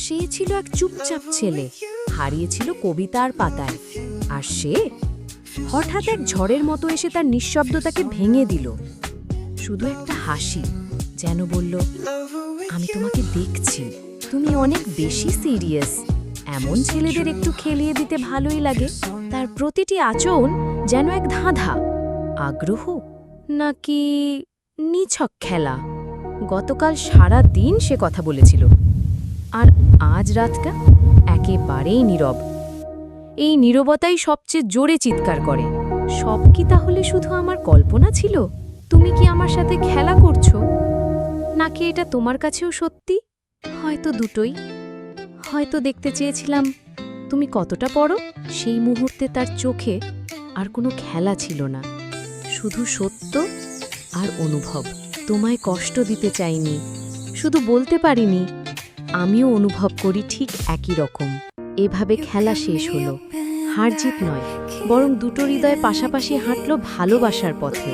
সে ছিল এক চুপচাপ ছেলে, হারিয়েছিল কবিতার পাতায়। আর সে হঠাৎ এক ঝড়ের মতো এসে তার নিঃশব্দতাকে ভেঙে দিল। শুধু একটা হাসি, যেন বলল, আমি তোমাকে দেখছি, তুমি অনেক বেশি সিরিয়াস। এমন ছেলেদের একটু খেলিয়ে দিতে ভালোই লাগে। তার প্রতিটি আচরণ যেন এক ধাঁধা, আগ্রহ নাকি নিছক খেলা। গতকাল সারা দিন সে কথা বলেছিল, আর আজ রাতটা একেবারেই নীরব। এই নীরবতাই সবচেয়ে জোরে চিৎকার করে, সব কি তাহলে শুধু আমার কল্পনা ছিল? তুমি কি আমার সাথে খেলা করছো, নাকি এটা তোমার কাছেও সত্যি? হয়তো দুটোই। হয়তো দেখতে চেয়েছিলাম তুমি কতটা পড়ো। সেই মুহূর্তে তার চোখে আর কোনো খেলা ছিল না, শুধু সত্য আর অনুভব। তোমায় কষ্ট দিতে চাইনি, শুধু বলতে পারিনি আমিও অনুভব করি ঠিক একই রকম। এভাবে খেলা শেষ হলো। হার জিত নয়, বরং দুটো হৃদয় পাশাপাশি হাঁটল ভালোবাসার পথে।